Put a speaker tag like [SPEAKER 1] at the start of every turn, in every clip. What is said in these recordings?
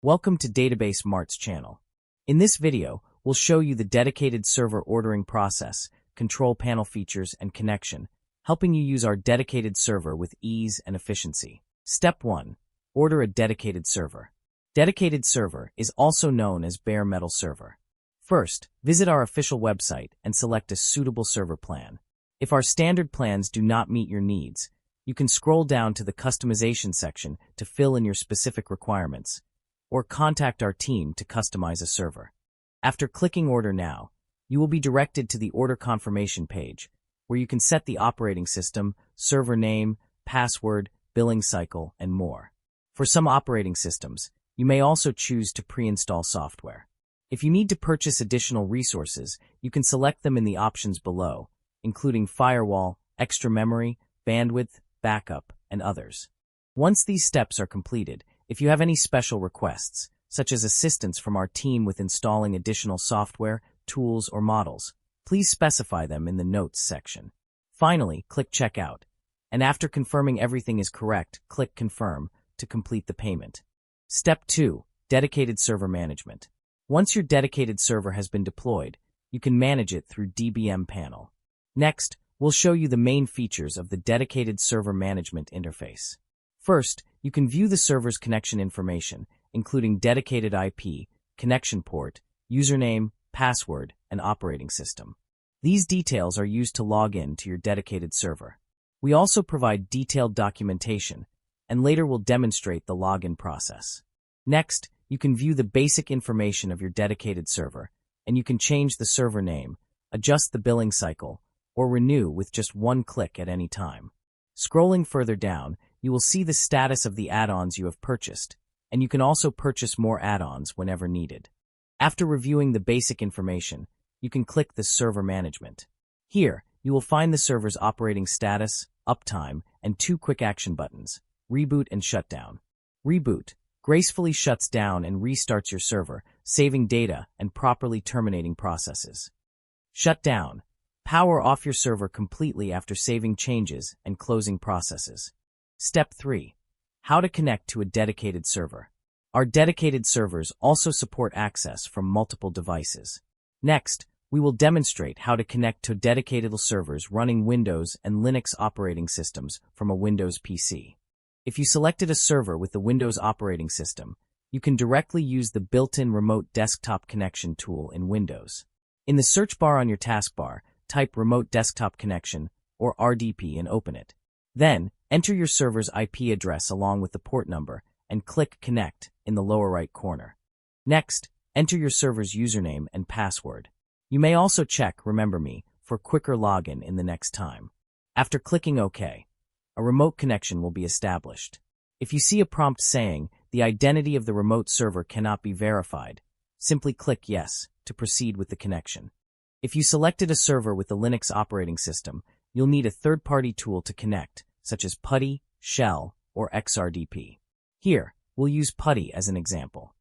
[SPEAKER 1] Welcome to Database Mart's channel. In this video, we'll show you the dedicated server ordering process, control panel features, and connection, helping you use our dedicated server with ease and efficiency. Step 1. Order a dedicated server. Dedicated server is also known as bare metal server. First, visit our official website and select a suitable server plan. If our standard plans do not meet your needs, you can scroll down to the customization section to fill in your specific requirements, or contact our team to customize a server. After clicking Order Now, you will be directed to the order confirmation page, where you can set the operating system, server name, password, billing cycle, and more. For some operating systems, you may also choose to pre-install software. If you need to purchase additional resources, you can select them in the options below, including firewall, extra memory, bandwidth, backup, and others. Once these steps are completed, if you have any special requests, such as assistance from our team with installing additional software, tools, or models, please specify them in the Notes section. Finally, click Checkout, and after confirming everything is correct, click Confirm to complete the payment. Step 2. Dedicated Server Management. Once your dedicated server has been deployed, you can manage it through DBM panel. Next, we'll show you the main features of the Dedicated Server Management interface. First, you can view the server's connection information, including dedicated IP, connection port, username, password, and operating system. These details are used to log in to your dedicated server. We also provide detailed documentation, and later will demonstrate the login process. Next, you can view the basic information of your dedicated server, and you can change the server name, adjust the billing cycle, or renew with just one click at any time. Scrolling further down, you will see the status of the add-ons you have purchased, and you can also purchase more add-ons whenever needed. After reviewing the basic information, you can click the Server Management. Here, you will find the server's operating status, uptime, and 2 quick action buttons, Reboot and Shutdown. Reboot gracefully shuts down and restarts your server, saving data and properly terminating processes. Shutdown. Power off your server completely after saving changes and closing processes. Step 3. How to connect to a dedicated server. Our dedicated servers also support access from multiple devices. Next, we will demonstrate how to connect to dedicated servers running Windows and Linux operating systems from a Windows PC. If you selected a server with the Windows operating system, you can directly use the built-in Remote Desktop Connection tool in Windows. In the search bar on your taskbar, type Remote Desktop Connection, or RDP, and open it. Then, enter your server's IP address along with the port number and click Connect in the lower right corner. Next, enter your server's username and password. You may also check Remember Me for quicker login in the next time. After clicking OK, a remote connection will be established. If you see a prompt saying the identity of the remote server cannot be verified, simply click Yes to proceed with the connection. If you selected a server with the Linux operating system, you'll need a third-party tool to connect, such as PuTTY, Shell, or XRDP. Here, we'll use PuTTY as an example.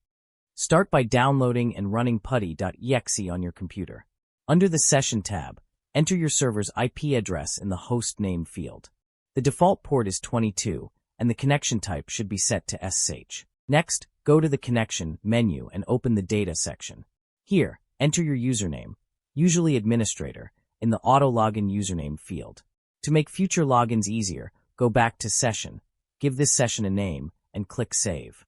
[SPEAKER 1] Start by downloading and running putty.exe on your computer. Under the Session tab, enter your server's IP address in the host name field. The default port is 22, and the connection type should be set to SSH. Next, go to the Connection menu and open the Data section. Here, enter your username, usually administrator, in the Auto Login username field. To make future logins easier, go back to Session, give this session a name, and click Save.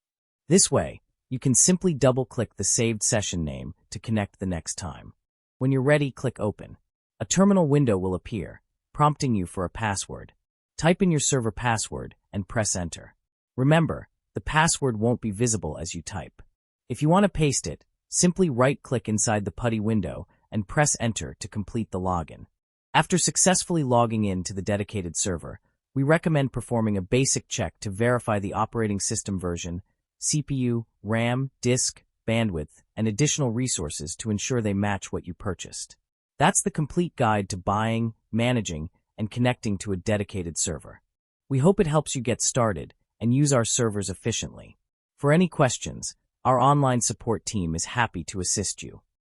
[SPEAKER 1] This way, you can simply double-click the saved session name to connect the next time. When you're ready, click Open. A terminal window will appear, prompting you for a password. Type in your server password and press Enter. Remember, the password won't be visible as you type. If you want to paste it, simply right-click inside the PuTTY window and press Enter to complete the login. After successfully logging in to the dedicated server, we recommend performing a basic check to verify the operating system version, CPU, RAM, disk, bandwidth, and additional resources to ensure they match what you purchased. That's the complete guide to buying, managing, and connecting to a dedicated server. We hope it helps you get started and use our servers efficiently. For any questions, our online support team is happy to assist you.